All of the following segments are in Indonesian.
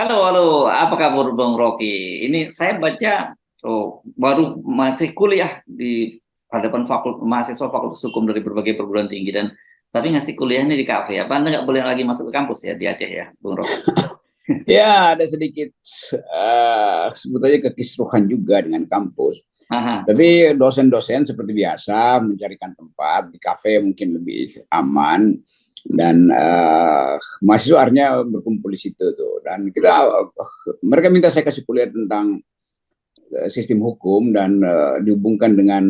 Waduh, waduh, apa kabar Bang Rocky? Ini saya baca, baru masih kuliah di hadapan mahasiswa Fakultas Hukum dari berbagai perguruan tinggi dan tapi ngasih kuliahnya di kafe. Apa Anda nggak boleh lagi masuk ke kampus ya di Aceh ya, Bang Rocky? Ya, ada sedikit sebetulnya kekisruhan juga dengan kampus. Aha. Tapi dosen-dosen seperti biasa mencarikan tempat di kafe mungkin lebih aman dan mahasiswa akhirnya berkumpul di situ tuh. Dan mereka minta saya kasih kuliah tentang sistem hukum dan dihubungkan dengan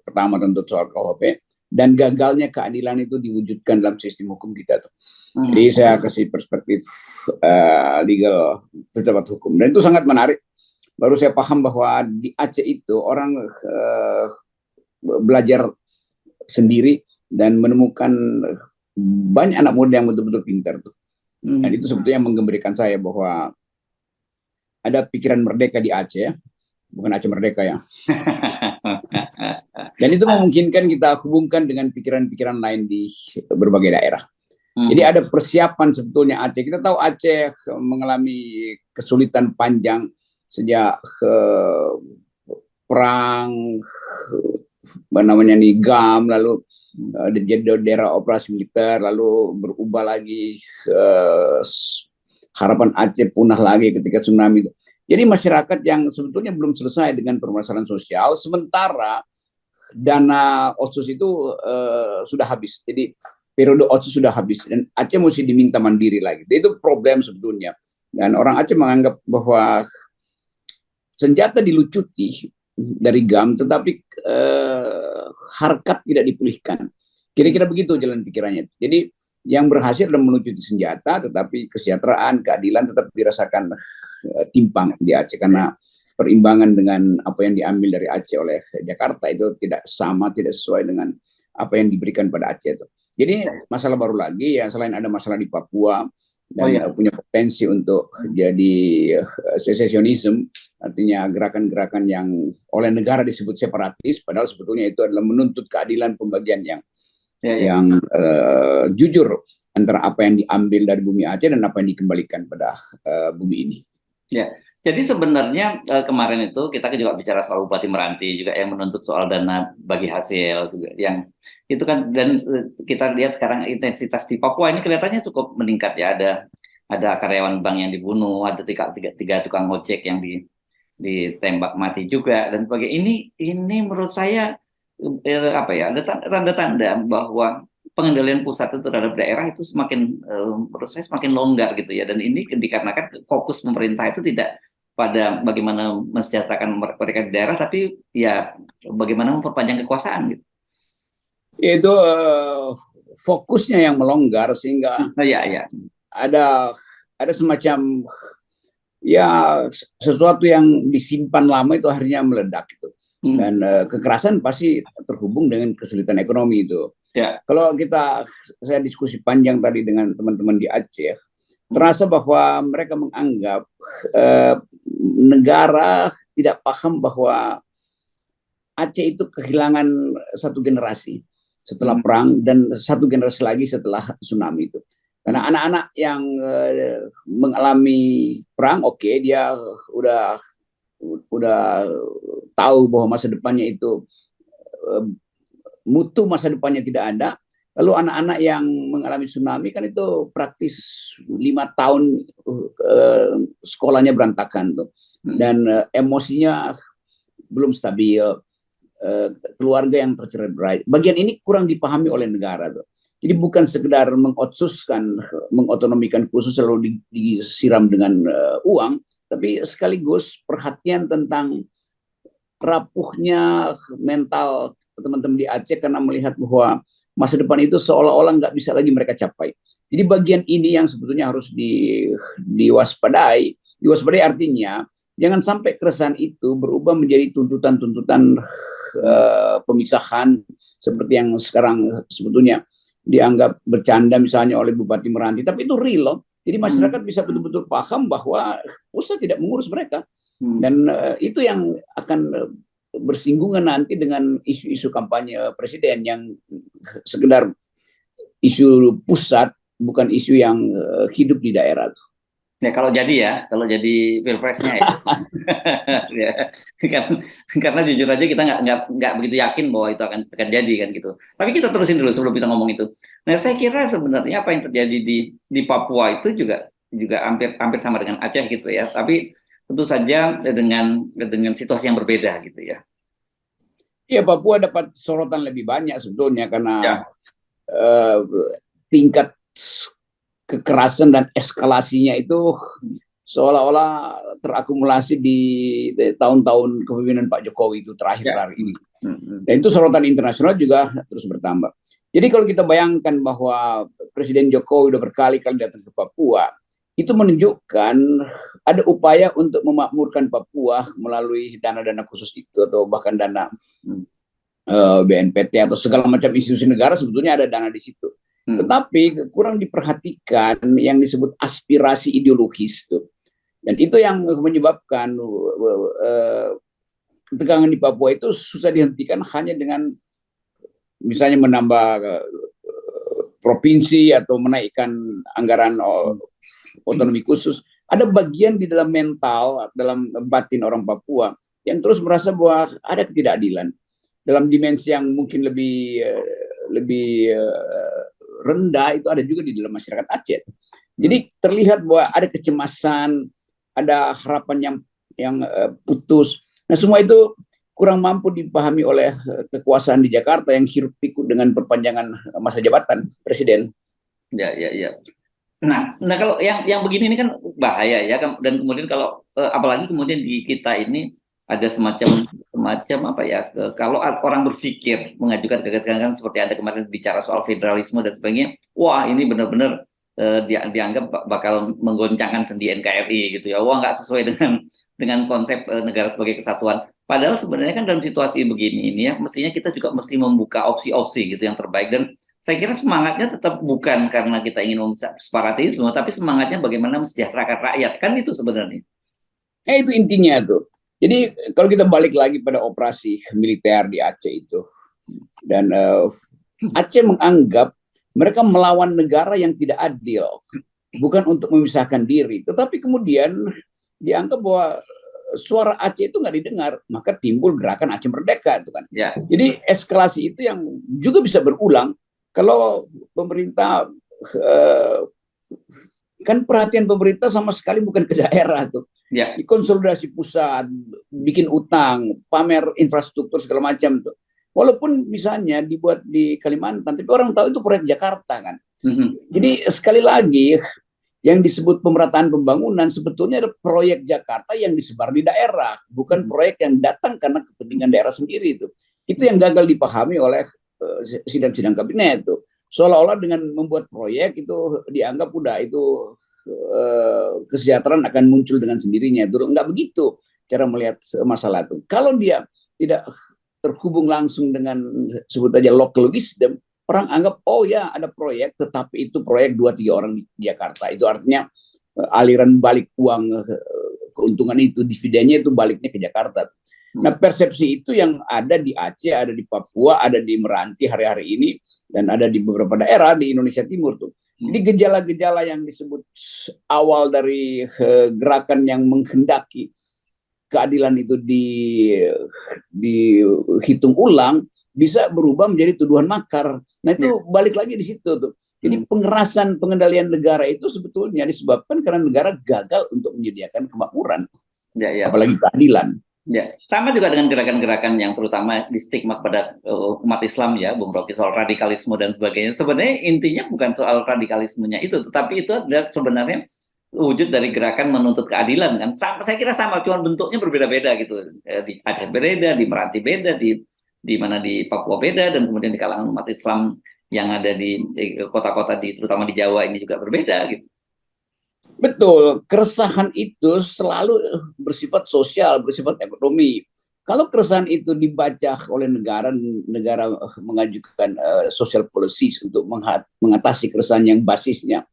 pertama tentu soal KUHP dan gagalnya keadilan itu diwujudkan dalam sistem hukum kita tuh. Jadi Hmm. saya kasih perspektif legal filsafat hukum dan itu sangat menarik. Baru saya paham bahwa di Aceh itu orang belajar sendiri dan menemukan banyak anak muda yang betul-betul pintar tuh. Dan itu sebetulnya menggembirakan saya bahwa ada pikiran merdeka di Aceh, bukan Aceh merdeka ya. Dan itu memungkinkan kita hubungkan dengan pikiran-pikiran lain di berbagai daerah. Jadi ada persiapan sebetulnya Aceh. Kita tahu Aceh mengalami kesulitan panjang sejak perang namanya nih GAM, lalu jadi daerah operasi militer, lalu berubah lagi harapan Aceh punah lagi ketika tsunami. Jadi masyarakat yang sebetulnya belum selesai dengan permasalahan sosial, sementara dana otsus itu sudah habis. Jadi periode otsus sudah habis dan Aceh mesti diminta mandiri lagi. Itu problem sebetulnya. Dan orang Aceh menganggap bahwa senjata dilucuti dari GAM, tetapi harkat tidak dipulihkan. Kira-kira begitu jalan pikirannya. Jadi yang berhasil adalah melucuti senjata, tetapi kesejahteraan, keadilan tetap dirasakan timpang di Aceh karena perimbangan dengan apa yang diambil dari Aceh oleh Jakarta itu tidak sama, tidak sesuai dengan apa yang diberikan pada Aceh itu. Jadi masalah baru lagi ya, selain ada masalah di Papua dan punya potensi untuk jadi secesionism, artinya gerakan-gerakan yang oleh negara disebut separatis, padahal sebetulnya itu adalah menuntut keadilan pembagian yang jujur antara apa yang diambil dari bumi Aceh dan apa yang dikembalikan pada bumi ini. Ya, jadi sebenarnya kemarin itu kita juga bicara soal Bupati Meranti juga yang menuntut soal dana bagi hasil juga yang itu kan dan kita lihat sekarang intensitas di Papua ini kelihatannya cukup meningkat ya, ada karyawan bank yang dibunuh, ada tiga tukang ojek yang ditembak mati juga dan sebagainya. Ini menurut saya apa ya, ada tanda-tanda bahwa pengendalian pusat itu terhadap daerah itu semakin menurut saya semakin longgar gitu ya, dan ini dikarenakan fokus pemerintah itu tidak pada bagaimana mensejahterakan mereka di daerah, tapi ya bagaimana memperpanjang kekuasaan gitu. Itu fokusnya yang melonggar sehingga Ya, ya. ada semacam ya sesuatu yang disimpan lama itu akhirnya meledak gitu. Dan kekerasan pasti terhubung dengan kesulitan ekonomi itu. Ya. Kalau saya diskusi panjang tadi dengan teman-teman di Aceh, terasa bahwa mereka menganggap negara tidak paham bahwa Aceh itu kehilangan satu generasi setelah perang dan satu generasi lagi setelah tsunami itu. Karena anak-anak yang mengalami perang, dia udah tahu bahwa masa depannya itu mutu masa depannya tidak ada. Lalu anak-anak yang mengalami tsunami kan itu praktis 5 tahun sekolahnya berantakan tuh. Dan emosinya belum stabil, keluarga yang tercerai-berai. Bagian ini kurang dipahami oleh negara tuh. Jadi bukan sekedar mengotsuskan, mengotonomikan khusus lalu disiram dengan uang, tapi sekaligus perhatian tentang rapuhnya mental teman-teman di Aceh karena melihat bahwa masa depan itu seolah-olah nggak bisa lagi mereka capai. Jadi bagian ini yang sebetulnya harus diwaspadai. Diwaspadai artinya jangan sampai keresahan itu berubah menjadi tuntutan-tuntutan pemisahan seperti yang sekarang sebetulnya dianggap bercanda misalnya oleh Bupati Meranti, tapi itu real loh. Jadi masyarakat bisa betul-betul paham bahwa pusat tidak mengurus mereka. Dan itu yang akan bersinggungan nanti dengan isu-isu kampanye presiden yang sekedar isu pusat, bukan isu yang hidup di daerah. Ya kalau jadi pilpresnya ya. Ya. Karena jujur aja kita nggak begitu yakin bahwa itu akan jadi kan gitu. Tapi kita terusin dulu sebelum kita ngomong itu. Nah, saya kira sebenarnya apa yang terjadi di Papua itu juga juga hampir hampir sama dengan Aceh gitu ya. Tapi tentu saja dengan situasi yang berbeda gitu ya. Iya, Papua dapat sorotan lebih banyak sebetulnya karena Ya. eh, tingkat kekerasan dan eskalasinya itu seolah-olah terakumulasi di tahun-tahun kepemimpinan Pak Jokowi itu terakhir Ya. ini. Dan itu sorotan internasional juga terus bertambah. Jadi kalau kita bayangkan bahwa Presiden Jokowi sudah berkali-kali datang ke Papua, itu menunjukkan ada upaya untuk memakmurkan Papua melalui dana-dana khusus itu atau bahkan dana BNPT atau segala macam institusi negara sebetulnya ada dana di situ. Tetapi kurang diperhatikan yang disebut aspirasi ideologis itu. Dan itu yang menyebabkan ketegangan di Papua itu susah dihentikan hanya dengan misalnya menambah provinsi atau menaikkan anggaran otonomi khusus. Ada bagian di dalam mental, dalam batin orang Papua yang terus merasa bahwa ada ketidakadilan dalam dimensi yang mungkin lebih rendah, itu ada juga di dalam masyarakat Aceh. Jadi terlihat bahwa ada kecemasan, ada harapan yang putus. Nah, semua itu kurang mampu dipahami oleh kekuasaan di Jakarta yang hiruk pikuk dengan perpanjangan masa jabatan presiden. Ya, ya, ya. Nah, kalau yang begini ini kan bahaya ya, dan kemudian kalau apalagi kemudian di kita ini ada semacam apa ya, kalau orang berpikir mengajukan gagasan seperti Anda kemarin bicara soal federalisme dan sebagainya, wah ini benar-benar dianggap bakal menggoncangkan sendi NKRI gitu ya, wah nggak sesuai dengan konsep negara sebagai kesatuan. Padahal sebenarnya kan dalam situasi begini ini ya, mestinya kita juga mesti membuka opsi-opsi gitu yang terbaik, dan saya kira semangatnya tetap bukan karena kita ingin separatisme, tapi semangatnya bagaimana mesejahterakan rakyat, kan itu sebenarnya. Itu intinya tuh. Jadi kalau kita balik lagi pada operasi militer di Aceh itu, dan Aceh menganggap mereka melawan negara yang tidak adil, bukan untuk memisahkan diri, tetapi kemudian dianggap bahwa suara Aceh itu nggak didengar, maka timbul gerakan Aceh Merdeka itu kan. Ya. Jadi eskalasi itu yang juga bisa berulang kalau pemerintah kan perhatian pemerintah sama sekali bukan ke daerah tuh. Ya. Di konsolidasi pusat, bikin utang, pamer infrastruktur segala macam tuh. Walaupun misalnya dibuat di Kalimantan, tapi orang tahu itu proyek Jakarta kan. Jadi sekali lagi yang disebut pemerataan pembangunan sebetulnya ada proyek Jakarta yang disebar di daerah, bukan proyek yang datang karena kepentingan daerah sendiri itu. Itu yang gagal dipahami oleh sidang-sidang kabinet itu. Seolah-olah dengan membuat proyek itu dianggap udah itu kesejahteraan akan muncul dengan sendirinya. Enggak begitu cara melihat masalah itu. Kalau dia tidak terhubung langsung dengan sebut aja local wisdom, orang anggap oh ya ada proyek, tetapi itu proyek 2-3 orang di Jakarta. Itu artinya aliran balik uang keuntungan itu, dividennya itu baliknya ke Jakarta. Nah, persepsi itu yang ada di Aceh, ada di Papua, ada di Meranti hari-hari ini, dan ada di beberapa daerah di Indonesia Timur tuh. Jadi gejala-gejala yang disebut awal dari gerakan yang menghendaki keadilan itu dihitung ulang, bisa berubah menjadi tuduhan makar. Nah, itu balik lagi di situ tuh. Jadi pengerasan pengendalian negara itu sebetulnya disebabkan karena negara gagal untuk menyediakan kemakmuran, apalagi keadilan. Ya, sama juga dengan gerakan-gerakan yang terutama di stigma pada umat Islam ya, Bung Rocky, soal radikalisme dan sebagainya. Sebenarnya intinya bukan soal radikalismenya itu, tetapi itu adalah sebenarnya wujud dari gerakan menuntut keadilan kan. Saya kira sama, cuma bentuknya berbeda-beda gitu. Di Aceh beda, di Meranti beda, di mana di Papua beda, dan kemudian di kalangan umat Islam yang ada di kota-kota terutama di Jawa ini juga berbeda gitu. Betul, keresahan itu selalu bersifat sosial, bersifat ekonomi. Kalau keresahan itu dibaca oleh negara mengajukan social policies untuk mengatasi keresahan yang basisnya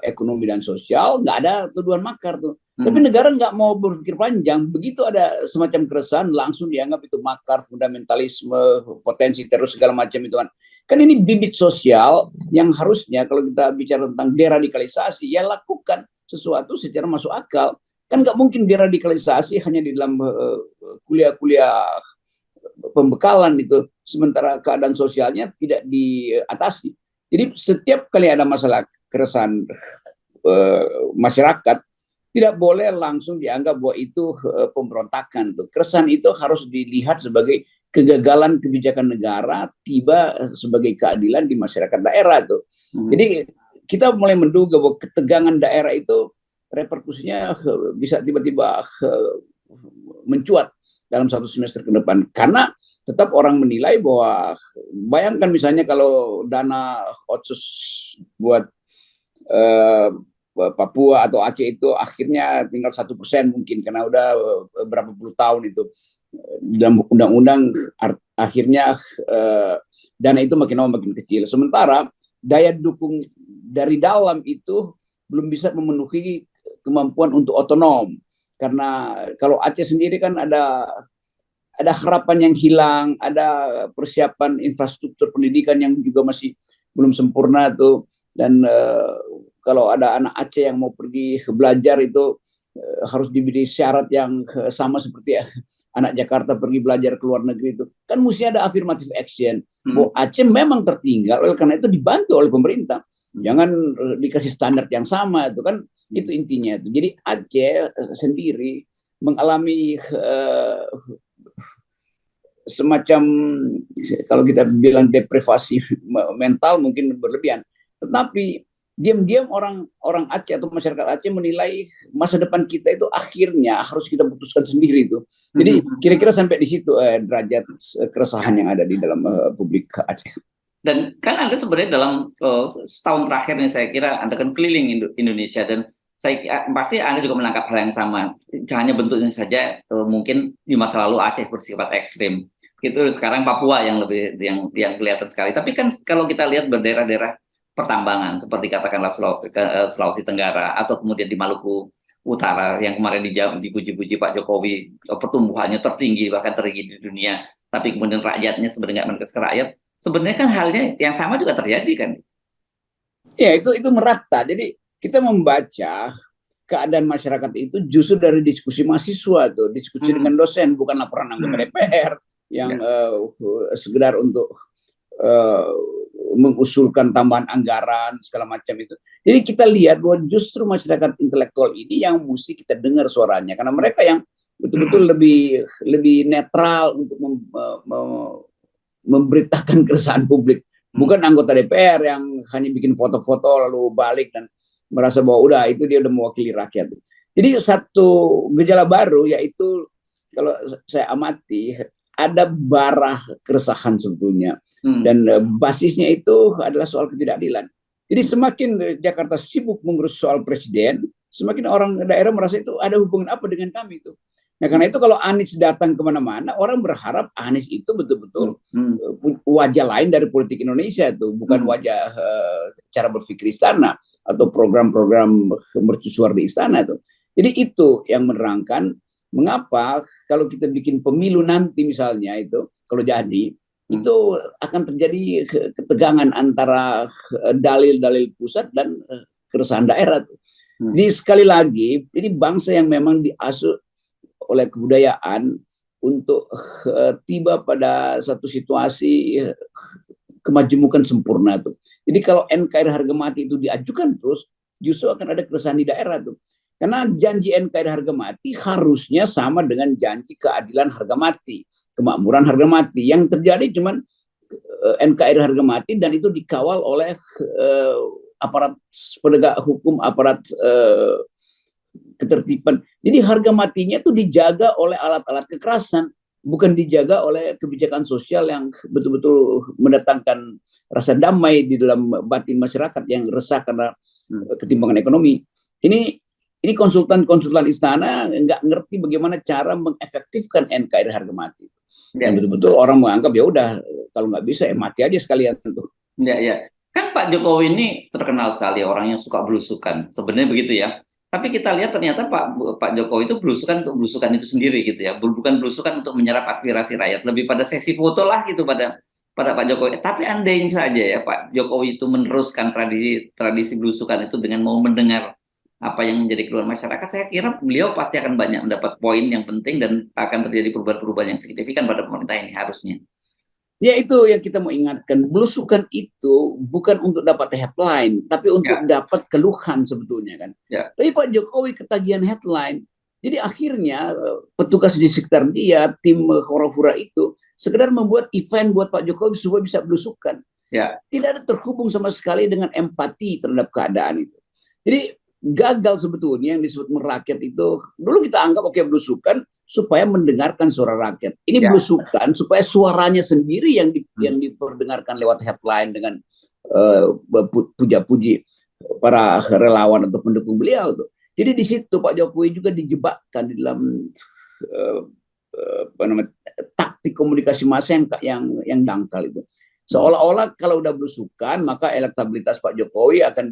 ekonomi dan sosial, nggak ada tuduhan makar tuh. Tapi negara nggak mau berpikir panjang, begitu ada semacam keresahan langsung dianggap itu makar, fundamentalisme, potensi terus segala macam itu kan. Kan ini bibit sosial yang harusnya kalau kita bicara tentang deradikalisasi, ya lakukan sesuatu secara masuk akal. Kan nggak mungkin diradikalisasi hanya di dalam kuliah-kuliah pembekalan itu, sementara keadaan sosialnya tidak diatasi. Jadi setiap kali ada masalah keresahan masyarakat, tidak boleh langsung dianggap bahwa itu pemberontakan. Keresahan itu harus dilihat sebagai kegagalan kebijakan negara, tiba sebagai keadilan di masyarakat daerah tuh. Jadi kita mulai menduga bahwa ketegangan daerah itu reperkusinya bisa tiba-tiba mencuat dalam satu semester ke depan, karena tetap orang menilai bahwa, bayangkan misalnya kalau dana otsus buat Papua atau Aceh itu akhirnya tinggal 1% mungkin, karena udah berapa puluh tahun itu dalam undang-undang, akhirnya dana itu makin lama makin kecil, sementara daya dukung dari dalam itu belum bisa memenuhi kemampuan untuk otonom. Karena kalau Aceh sendiri kan ada harapan yang hilang, ada persiapan infrastruktur pendidikan yang juga masih belum sempurna tuh. Dan kalau ada anak Aceh yang mau pergi belajar itu harus diberi syarat yang sama seperti anak Jakarta pergi belajar ke luar negeri itu. Kan mesti ada affirmative action. Bahwa Aceh memang tertinggal, karena itu dibantu oleh pemerintah. Jangan dikasih standar yang sama, itu kan itu intinya itu. Jadi Aceh sendiri mengalami semacam, kalau kita bilang deprivasi mental mungkin berlebihan, tetapi diam-diam orang Aceh atau masyarakat Aceh menilai masa depan kita itu akhirnya harus kita putuskan sendiri itu. Jadi kira-kira sampai di situ derajat keresahan yang ada di dalam publik Aceh. Dan kan Anda sebenarnya dalam setahun terakhir nih, saya kira Anda kan keliling Indonesia, dan saya pasti Anda juga menangkap hal yang sama. Hanya bentuknya saja mungkin di masa lalu Aceh bersifat ekstrim. Itu sekarang Papua yang lebih yang kelihatan sekali. Tapi kan kalau kita lihat berdaerah-daerah pertambangan seperti katakanlah Sulawesi Tenggara atau kemudian di Maluku Utara yang kemarin dipuji-puji Pak Jokowi, pertumbuhannya tertinggi bahkan tertinggi di dunia, tapi kemudian rakyatnya sebenarnya nggak mendekat ke rakyat. Sebenarnya kan halnya yang sama juga terjadi kan? Ya, itu merata. Jadi kita membaca keadaan masyarakat itu justru dari diskusi mahasiswa tuh, diskusi dengan dosen, bukan laporan anggota DPR yang sekedar untuk mengusulkan tambahan anggaran segala macam itu. Jadi kita lihat bahwa justru masyarakat intelektual ini yang mesti kita dengar suaranya, karena mereka yang betul-betul lebih netral untuk memberitakan keresahan publik, bukan anggota DPR yang hanya bikin foto-foto lalu balik dan merasa bahwa udah itu dia udah mewakili rakyat. Jadi satu gejala baru, yaitu kalau saya amati ada bara keresahan sebetulnya, dan basisnya itu adalah soal ketidakadilan. Jadi semakin Jakarta sibuk mengurus soal presiden, semakin orang daerah merasa itu ada hubungan apa dengan kami itu. Nah, karena itu kalau Anies datang kemana-mana, orang berharap Anies itu betul-betul wajah lain dari politik Indonesia itu, bukan wajah cara berpikir istana atau program-program mercusuar di istana itu. Jadi itu yang menerangkan mengapa kalau kita bikin pemilu nanti misalnya itu, kalau jadi, itu akan terjadi ketegangan antara dalil-dalil pusat dan keresahan daerah. Jadi sekali lagi, ini bangsa yang memang diasuh oleh kebudayaan untuk tiba pada satu situasi kemajemukan sempurna tuh. Jadi kalau NKRI harga mati itu diajukan terus, justru akan ada keresahan di daerah tuh. Karena janji NKRI harga mati harusnya sama dengan janji keadilan harga mati, kemakmuran harga mati. Yang terjadi cuman NKRI harga mati dan itu dikawal oleh aparat penegak hukum, aparat ketertiban. Jadi harga matinya itu dijaga oleh alat-alat kekerasan, bukan dijaga oleh kebijakan sosial yang betul-betul mendatangkan rasa damai di dalam batin masyarakat yang resah karena ketimpangan ekonomi. Ini konsultan-konsultan istana nggak ngerti bagaimana cara mengefektifkan NKRI harga mati. Yang betul-betul orang menganggap ya udah kalau nggak bisa ya mati aja sekalian tuh. Ya. Kan Pak Jokowi ini terkenal sekali orang yang suka belusukan. Sebenarnya begitu ya. Tapi kita lihat ternyata Pak Jokowi itu belusukan untuk belusukan itu sendiri gitu ya. Bukan belusukan untuk menyerap aspirasi rakyat. Lebih pada sesi foto lah gitu pada Pak Jokowi. Tapi andainya saja ya Pak Jokowi itu meneruskan tradisi belusukan itu dengan mau mendengar apa yang menjadi keluhan masyarakat, saya kira beliau pasti akan banyak mendapat poin yang penting dan akan terjadi perubahan-perubahan yang signifikan pada pemerintah ini harusnya. Ya itu yang kita mau ingatkan, belusukan itu bukan untuk dapat headline, tapi untuk Ya, dapat keluhan sebetulnya kan. ya, Tapi Pak Jokowi ketagihan headline, jadi akhirnya petugas di sekitar dia, tim hura-hura itu, sekedar membuat event buat Pak Jokowi supaya bisa belusukan. ya, Tidak ada terhubung sama sekali dengan empati terhadap keadaan itu. Jadi gagal sebetulnya yang disebut merakyat itu. Dulu kita anggap oke belusukan supaya mendengarkan suara rakyat. Ini ya. belusukan supaya suaranya sendiri yang diperdengarkan lewat headline dengan puja-puji para relawan atau pendukung beliau tuh. Jadi di situ Pak Jokowi juga dijebakkan di dalam uh, apa namanya, taktik komunikasi massa yang dangkal itu. Seolah-olah kalau udah belusukan maka elektabilitas Pak Jokowi akan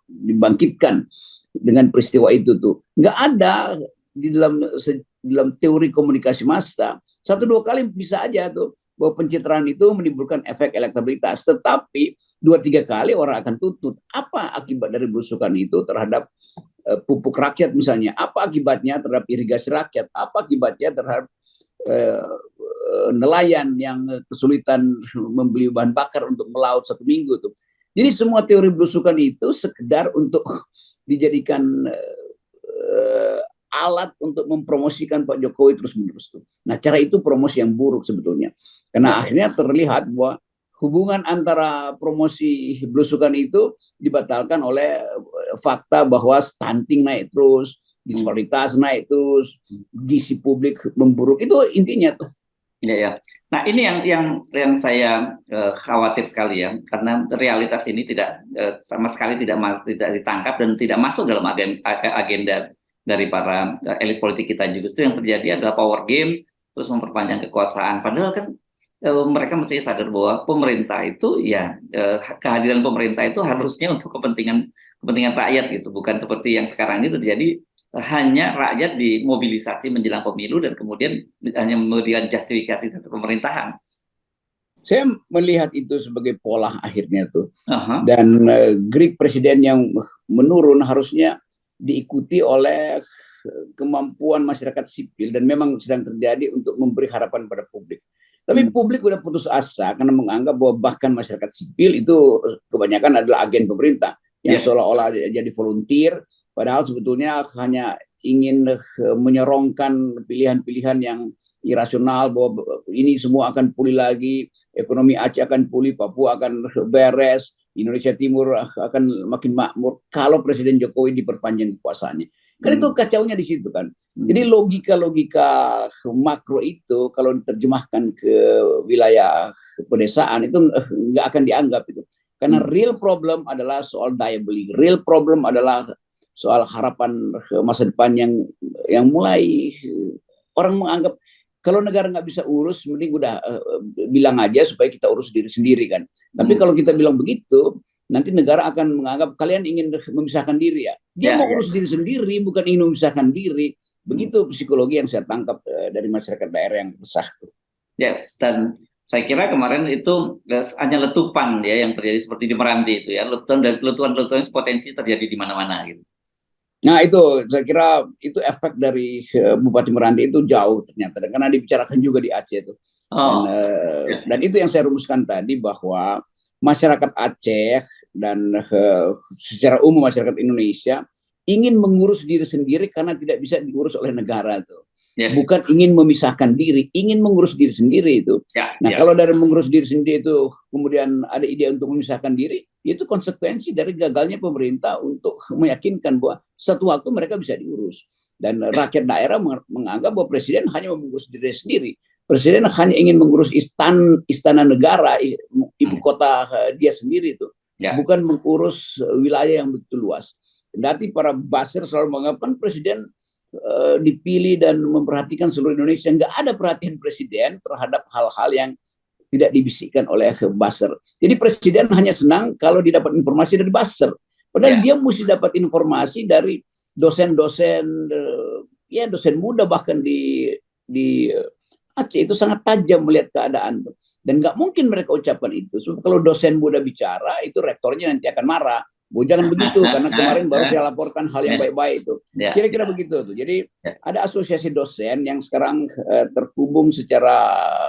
dibangkitkan dengan peristiwa itu tuh. Nggak ada di dalam teori komunikasi massa. Satu dua kali bisa aja tuh bahwa pencitraan itu menimbulkan efek elektabilitas. Tetapi dua tiga kali orang akan tuntut. Apa akibat dari belusukan itu terhadap pupuk rakyat misalnya? Apa akibatnya terhadap irigasi rakyat? Apa akibatnya terhadap nelayan yang kesulitan membeli bahan bakar untuk melaut 1 minggu tuh. Jadi semua teori belusukan itu sekedar untuk dijadikan alat untuk mempromosikan Pak Jokowi terus-menerus tuh. Nah, cara itu promosi yang buruk sebetulnya. Karena akhirnya terlihat bahwa hubungan antara promosi belusukan itu dibatalkan oleh fakta bahwa stunting naik terus, disparitas naik terus, gizi publik memburuk. Itu intinya tuh. Ya, ya. Nah, ini yang saya khawatir sekali ya, karena realitas ini tidak sama sekali tidak ditangkap dan tidak masuk dalam agenda dari para elit politik kita. Justru yang terjadi adalah power game, terus memperpanjang kekuasaan. Padahal kan mereka mesti sadar bahwa pemerintah itu ya kehadiran pemerintah itu harusnya untuk kepentingan rakyat gitu, bukan seperti yang sekarang itu terjadi hanya rakyat dimobilisasi menjelang pemilu dan kemudian hanya memberikan justifikasi terhadap pemerintahan. Saya melihat itu sebagai pola akhirnya tuh. Uh-huh. Dan grid presiden yang menurun harusnya diikuti oleh kemampuan masyarakat sipil dan memang sedang terjadi untuk memberi harapan pada publik. Tapi publik udah putus asa karena menganggap bahwa bahkan masyarakat sipil itu kebanyakan adalah agen pemerintah yang seolah-olah jadi volunteer, padahal sebetulnya hanya ingin menyorongkan pilihan-pilihan yang irasional bahwa ini semua akan pulih lagi, ekonomi Aceh akan pulih, Papua akan beres, Indonesia Timur akan makin makmur kalau Presiden Jokowi diperpanjang kekuasaannya. Kan itu kacaunya di situ kan. Jadi logika-logika makro itu kalau diterjemahkan ke wilayah pedesaan itu nggak akan dianggap itu. Karena real problem adalah soal daya beli, real problem adalah soal harapan masa depan yang mulai orang menganggap kalau negara nggak bisa urus, mending udah bilang aja supaya kita urus diri sendiri kan. Tapi kalau kita bilang begitu, nanti negara akan menganggap kalian ingin memisahkan diri ya. Dia mau urus diri sendiri, bukan ingin memisahkan diri. Begitu psikologi yang saya tangkap dari masyarakat daerah yang resah. Yes, dan saya kira kemarin itu hanya letupan ya yang terjadi seperti di Meranti itu ya, letupan potensi terjadi di mana-mana gitu. Nah itu saya kira itu efek dari Bupati Meranti itu jauh ternyata karena dibicarakan juga di Aceh itu. Dan itu yang saya rumuskan tadi bahwa masyarakat Aceh dan secara umum masyarakat Indonesia ingin mengurus diri sendiri karena tidak bisa diurus oleh negara tuh. Bukan ingin memisahkan diri, ingin mengurus diri sendiri itu. Nah kalau dari mengurus diri sendiri itu kemudian ada ide untuk memisahkan diri, itu konsekuensi dari gagalnya pemerintah untuk meyakinkan bahwa satu waktu mereka bisa diurus. Dan rakyat daerah menganggap bahwa presiden hanya mengurus diri sendiri. Presiden hanya ingin mengurus istana negara, ibu kota dia sendiri itu. Bukan mengurus wilayah yang begitu luas. Nanti para buzzer selalu menganggap presiden dipilih dan memperhatikan seluruh Indonesia. Nggak ada perhatian presiden terhadap hal-hal yang tidak dibisikkan oleh buzzer. Jadi presiden hanya senang kalau didapat informasi dari buzzer. Padahal dia mesti dapat informasi dari dosen-dosen, ya dosen muda bahkan di Aceh itu sangat tajam melihat keadaan. Dan nggak mungkin mereka ucapkan itu. So, kalau dosen muda bicara, itu rektornya nanti akan marah. Jangan begitu, karena kemarin baru saya laporkan hal yang baik-baik itu. Ya. Kira-kira begitu tuh. Jadi Ya. ada asosiasi dosen yang sekarang terhubung secara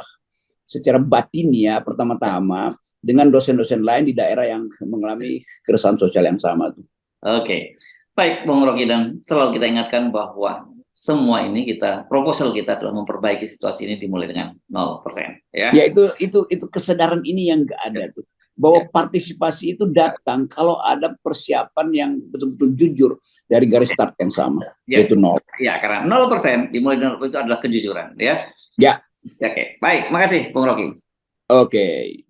batin ya pertama-tama dengan dosen-dosen lain di daerah yang mengalami keresahan sosial yang sama tuh. Oke, baik Bung Rocky, dan selalu kita ingatkan bahwa semua ini proposal kita adalah memperbaiki situasi ini dimulai dengan 0%. Ya, ya itu kesadaran ini yang nggak ada tuh. Bahwa partisipasi itu datang kalau ada persiapan yang betul-betul jujur dari garis start yang sama, yaitu 0. Ya, karena 0% dimulai dengan 0% itu adalah kejujuran. Ya. Ya. Oke, baik, makasih Bung Rocky. Oke.